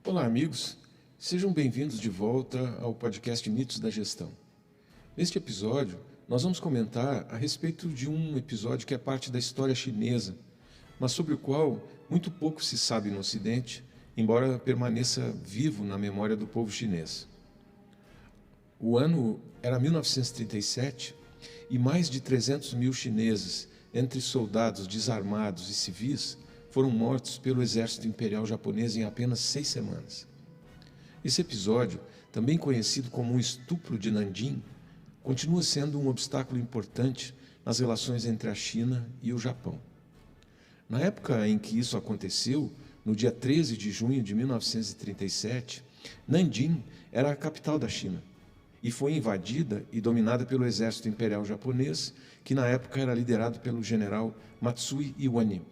Olá, amigos. Sejam bem-vindos de volta ao podcast Mitos da Gestão. Neste episódio, nós vamos comentar a respeito de um episódio que é parte da história chinesa, mas sobre o qual muito pouco se sabe no Ocidente, embora permaneça vivo na memória do povo chinês. O ano era 1937 e mais de 300 mil chineses, entre soldados desarmados e civis, foram mortos pelo exército imperial japonês em apenas 6 semanas. Esse episódio, também conhecido como o Estupro de Nanjing, continua sendo um obstáculo importante nas relações entre a China e o Japão. Na época em que isso aconteceu, no dia 13 de junho de 1937, Nanjing era a capital da China e foi invadida e dominada pelo exército imperial japonês, que na época era liderado pelo general Matsui Iwani.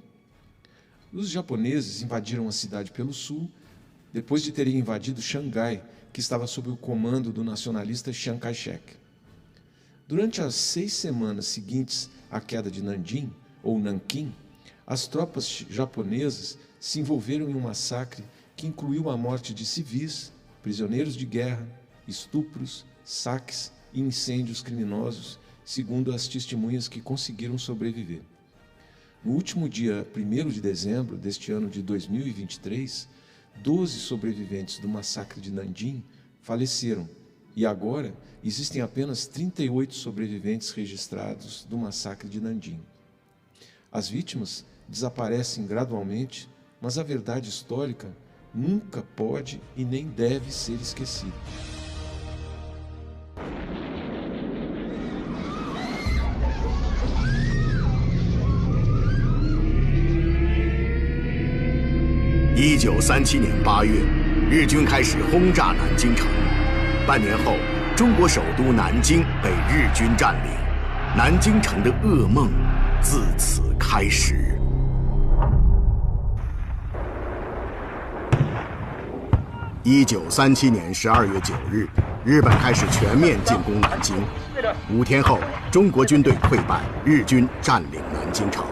Os japoneses invadiram a cidade pelo sul, depois de terem invadido Xangai, que estava sob o comando do nacionalista Chiang Kai-shek. Durante as 6 semanas seguintes à queda de Nanjing, ou Nanquim, as tropas japonesas se envolveram em um massacre que incluiu a morte de civis, prisioneiros de guerra, estupros, saques e incêndios criminosos, segundo as testemunhas que conseguiram sobreviver. No último dia 1º de dezembro deste ano de 2023, 12 sobreviventes do massacre de Nanjing faleceram e agora existem apenas 38 sobreviventes registrados do massacre de Nanjing. As vítimas desaparecem gradualmente, mas a verdade histórica nunca pode e nem deve ser esquecida.1937年8月，日军开始轰炸南京城。半年后，中国首都南京被日军占领，南京城的噩梦自此开始。1937年12月9日，日本开始全面进攻南京。5天后，中国军队溃败，日军占领南京城。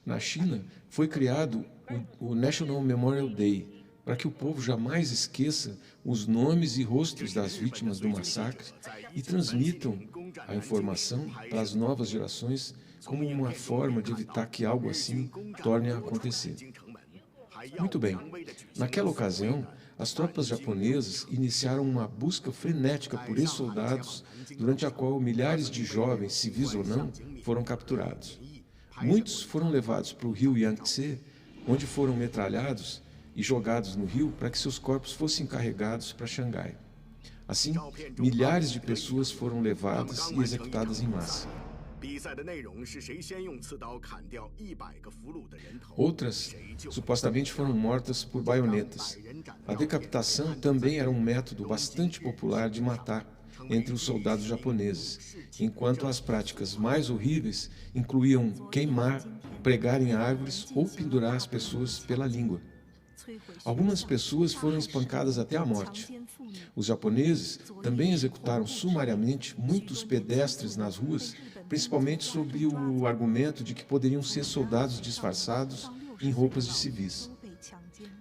Na China, foi criado o National Memorial Day, para que o povo jamais esqueça os nomes e rostos das vítimas do massacre e transmitam a informação para as novas gerações como uma forma de evitar que algo assim torne a acontecer. Muito bem, naquela ocasião, as tropas japonesas iniciaram uma busca frenética por ex-soldados, durante a qual milhares de jovens, civis ou não, foram capturados. Muitos foram levados para o rio Yangtze, onde foram metralhados e jogados no rio para que seus corpos fossem carregados para Xangai. Assim, milhares de pessoas foram levadas e executadas em massa. Outras, supostamente, foram mortas por baionetas. A decapitação também era um método bastante popular de matar entre os soldados japoneses, enquanto as práticas mais horríveis incluíam queimar, pregar em árvores ou pendurar as pessoas pela língua. Algumas pessoas foram espancadas até a morte. Os japoneses também executaram sumariamente muitos pedestres nas ruas, principalmente sob o argumento de que poderiam ser soldados disfarçados em roupas de civis.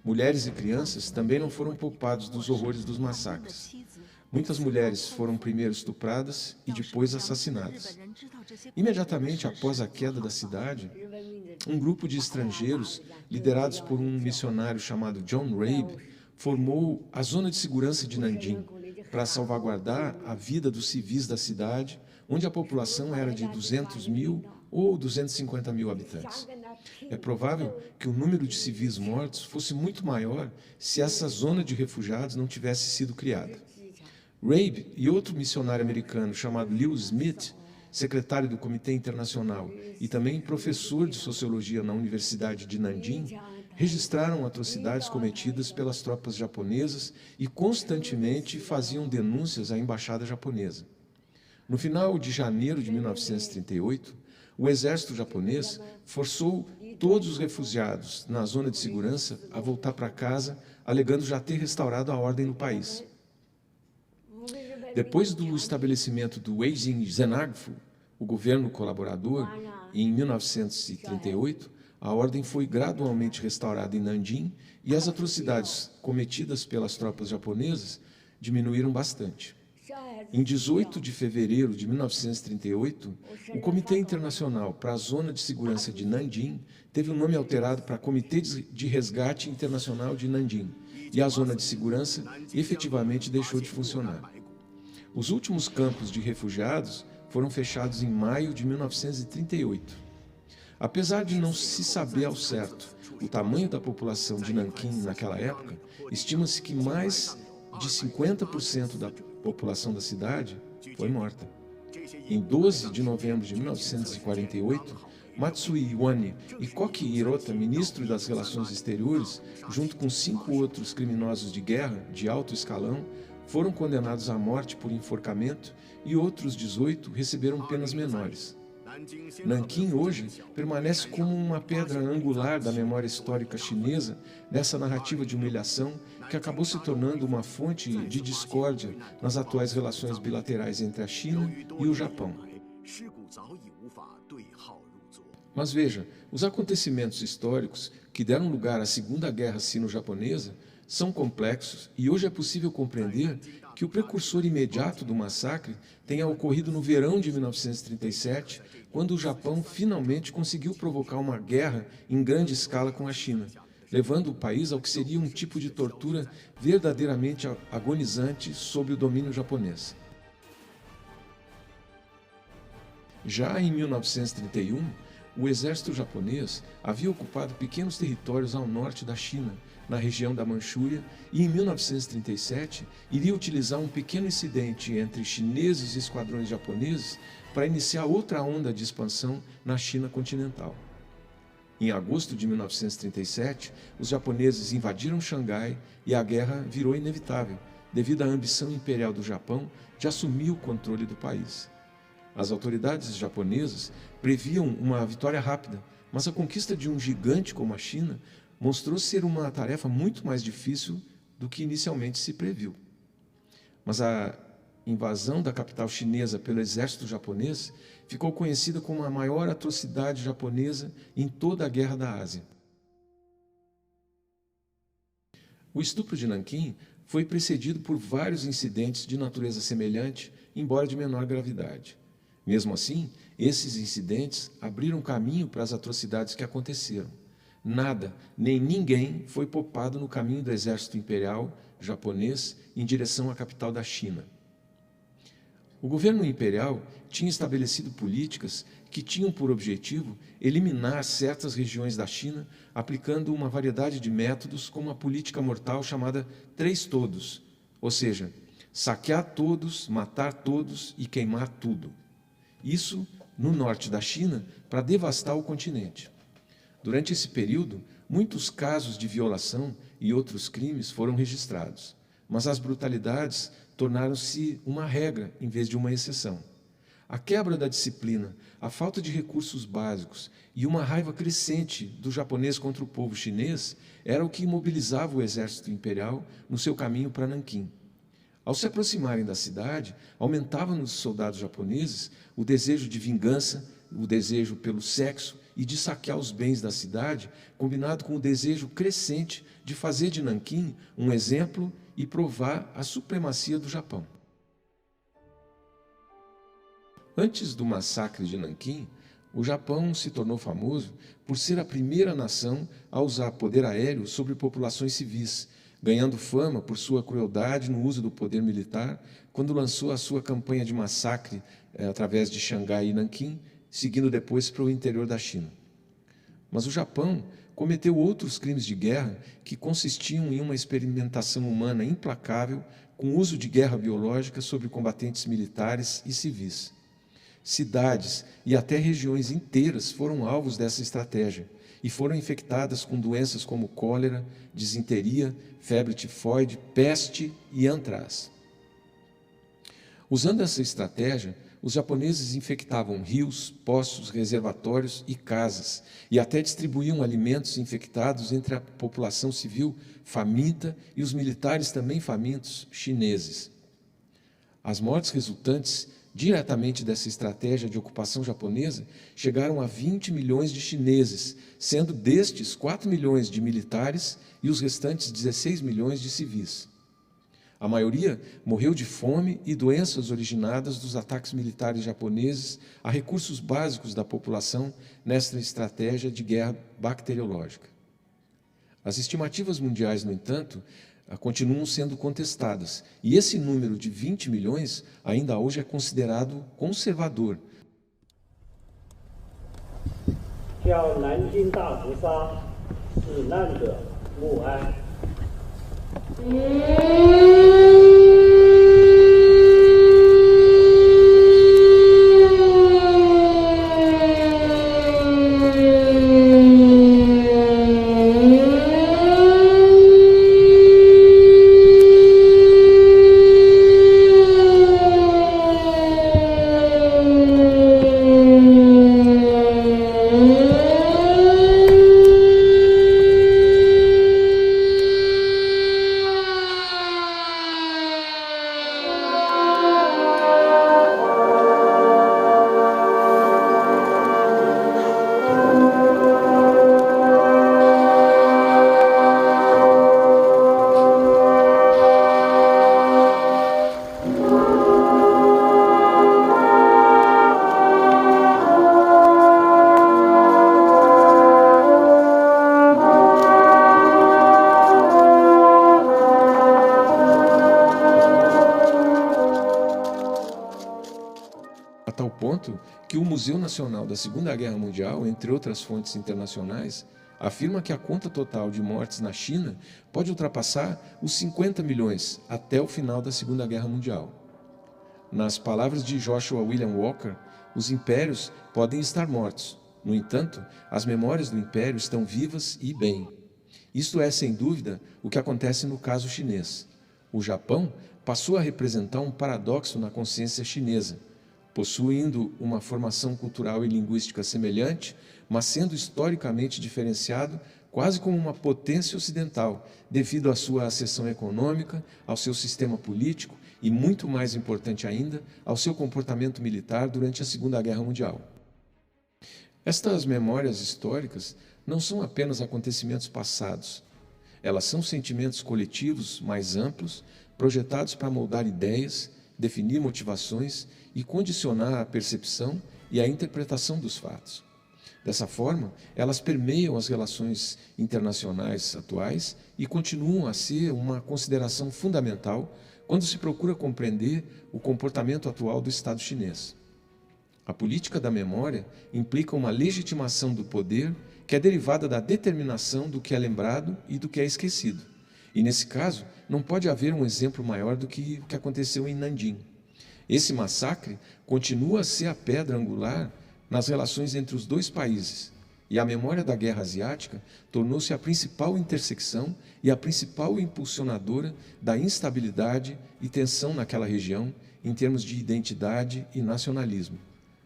Mulheres e crianças também não foram poupados dos horrores dos massacres. Muitas mulheres foram primeiro estupradas e depois assassinadas. Imediatamente após a queda da cidade, um grupo de estrangeiros, liderados por um missionário chamado John Rabe, formou a Zona de Segurança de Nanjing para salvaguardar a vida dos civis da cidade, onde a população era de 200 mil ou 250 mil habitantes. É provável que o número de civis mortos fosse muito maior se essa zona de refugiados não tivesse sido criada. Rabe e outro missionário americano chamado Lew Smith, secretário do Comitê Internacional e também professor de Sociologia na Universidade de Nanjing, registraram atrocidades cometidas pelas tropas japonesas e constantemente faziam denúncias à embaixada japonesa. No final de janeiro de 1938, o exército japonês forçou todos os refugiados na zona de segurança a voltar para casa alegando já ter restaurado a ordem no país. Depois do estabelecimento do Weijin Zhenagfu, o governo colaborador, em 1938, a ordem foi gradualmente restaurada em Nanjing e as atrocidades cometidas pelas tropas japonesas diminuíram bastante. Em 18 de fevereiro de 1938, o Comitê Internacional para a Zona de Segurança de Nanjing teve o nome alterado para Comitê de Resgate Internacional de Nanjing, e a Zona de Segurança efetivamente deixou de funcionar. Os últimos campos de refugiados foram fechados em maio de 1938. Apesar de não se saber ao certo o tamanho da população de Nanquim naquela época, estima-se que mais de 50% da população da cidade foi morta. Em 12 de novembro de 1948, Matsui Iwane e Koki Hirota, ministro das Relações Exteriores, junto com 5 outros criminosos de guerra de alto escalão, foram condenados à morte por enforcamento e outros 18 receberam penas menores. Nanquim hoje permanece como uma pedra angular da memória histórica chinesa nessa narrativa de humilhação que acabou se tornando uma fonte de discórdia nas atuais relações bilaterais entre a China e o Japão. Mas veja, os acontecimentos históricos que deram lugar à Segunda Guerra Sino-Japonesa são complexos e hoje é possível compreender que o precursor imediato do massacre tenha ocorrido no verão de 1937, quando o Japão finalmente conseguiu provocar uma guerra em grande escala com a China, levando o país ao que seria um tipo de tortura verdadeiramente agonizante sob o domínio japonês. Já em 1931, o exército japonês havia ocupado pequenos territórios ao norte da China, na região da Manchúria, e em 1937 iria utilizar um pequeno incidente entre chineses e esquadrões japoneses para iniciar outra onda de expansão na China continental. Em agosto de 1937, os japoneses invadiram Xangai e a guerra virou inevitável, devido à ambição imperial do Japão de assumir o controle do país. As autoridades japonesas previam uma vitória rápida, mas a conquista de um gigante como a China mostrou ser uma tarefa muito mais difícil do que inicialmente se previu. Mas a invasão da capital chinesa pelo exército japonês ficou conhecida como a maior atrocidade japonesa em toda a Guerra da Ásia. O estupro de Nanquim foi precedido por vários incidentes de natureza semelhante, embora de menor gravidade. Mesmo assim, esses incidentes abriram caminho para as atrocidades que aconteceram. Nada, nem ninguém foi poupado no caminho do exército imperial japonês em direção à capital da China. O governo imperial tinha estabelecido políticas que tinham por objetivo eliminar certas regiões da China, aplicando uma variedade de métodos como a política mortal chamada Três Todos, ou seja, saquear todos, matar todos e queimar tudo. Isso no norte da China para devastar o continente. Durante esse período, muitos casos de violação e outros crimes foram registrados, mas as brutalidades tornaram-se uma regra em vez de uma exceção. A quebra da disciplina, a falta de recursos básicos e uma raiva crescente do japonês contra o povo chinês era o que imobilizava o exército imperial no seu caminho para Nanquim. Ao se aproximarem da cidade, aumentava nos soldados japoneses o desejo de vingança, o desejo pelo sexo e de saquear os bens da cidade, combinado com o desejo crescente de fazer de Nanquim um exemplo e provar a supremacia do Japão. Antes do massacre de Nanquim, o Japão se tornou famoso por ser a primeira nação a usar poder aéreo sobre populações civis, ganhando fama por sua crueldade no uso do poder militar, quando lançou a sua campanha de massacre através de Xangai e Nanquim, seguindo depois para o interior da China. Mas o Japão cometeu outros crimes de guerra que consistiam em uma experimentação humana implacável com o uso de guerra biológica sobre combatentes militares e civis. Cidades e até regiões inteiras foram alvos dessa estratégia e foram infectadas com doenças como cólera, disenteria, febre tifoide, peste e antraz. Usando essa estratégia, os japoneses infectavam rios, poços, reservatórios e casas, e até distribuíam alimentos infectados entre a população civil faminta e os militares também famintos chineses. As mortes resultantes diretamente dessa estratégia de ocupação japonesa chegaram a 20 milhões de chineses, sendo destes 4 milhões de militares e os restantes 16 milhões de civis. A maioria morreu de fome e doenças originadas dos ataques militares japoneses a recursos básicos da população nesta estratégia de guerra bacteriológica. As estimativas mundiais, no entanto, continuam sendo contestadas, e esse número de 20 milhões ainda hoje é considerado conservador. 叫南京大屠杀，死难者默哀。 A tal ponto que o Museu Nacional da Segunda Guerra Mundial, entre outras fontes internacionais, afirma que a conta total de mortes na China pode ultrapassar os 50 milhões até o final da Segunda Guerra Mundial. Nas palavras de Joshua William Walker, os impérios podem estar mortos. No entanto, as memórias do império estão vivas e bem. Isto é, sem dúvida, o que acontece no caso chinês. O Japão passou a representar um paradoxo na consciência chinesa, possuindo uma formação cultural e linguística semelhante, mas sendo historicamente diferenciado quase como uma potência ocidental, devido à sua ascensão econômica, ao seu sistema político e, muito mais importante ainda, ao seu comportamento militar durante a Segunda Guerra Mundial. Estas memórias históricas não são apenas acontecimentos passados. Elas são sentimentos coletivos mais amplos, projetados para moldar ideias, definir motivações e condicionar a percepção e a interpretação dos fatos. Dessa forma, elas permeiam as relações internacionais atuais e continuam a ser uma consideração fundamental quando se procura compreender o comportamento atual do Estado chinês. A política da memória implica uma legitimação do poder que é derivada da determinação do que é lembrado e do que é esquecido. E, nesse caso, não pode haver um exemplo maior do que o que aconteceu em Nanjing. Esse massacre continua a ser a pedra angular nas relações entre os dois países, e a memória da Guerra Asiática tornou-se a principal intersecção e a principal impulsionadora da instabilidade e tensão naquela região em termos de identidade e nacionalismo.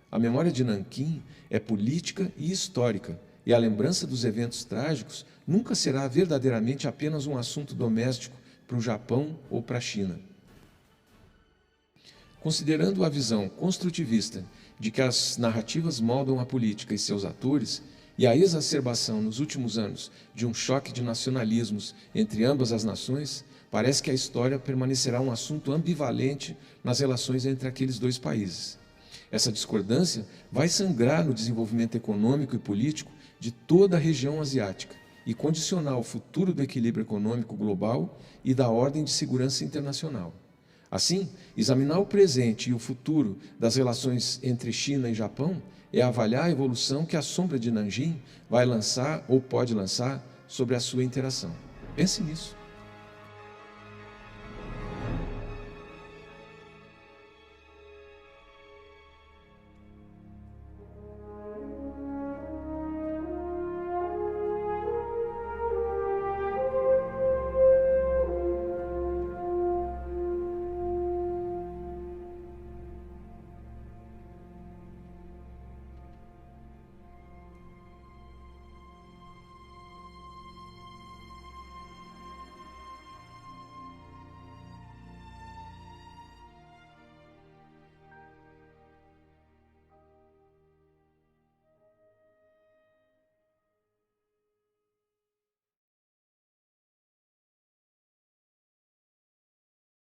A memória de Nanquim é política e histórica, e a lembrança dos eventos trágicos nunca será verdadeiramente apenas um assunto doméstico para o Japão ou para a China. Considerando a visão construtivista de que as narrativas moldam a política e seus atores, e a exacerbação nos últimos anos de um choque de nacionalismos entre ambas as nações, parece que a história permanecerá um assunto ambivalente nas relações entre aqueles dois países. Essa discordância vai sangrar no desenvolvimento econômico e político de toda a região asiática e condicionar o futuro do equilíbrio econômico global e da ordem de segurança internacional. Assim, examinar o presente e o futuro das relações entre China e Japão é avaliar a evolução que a sombra de Nanjing vai lançar ou pode lançar sobre a sua interação. Pense nisso.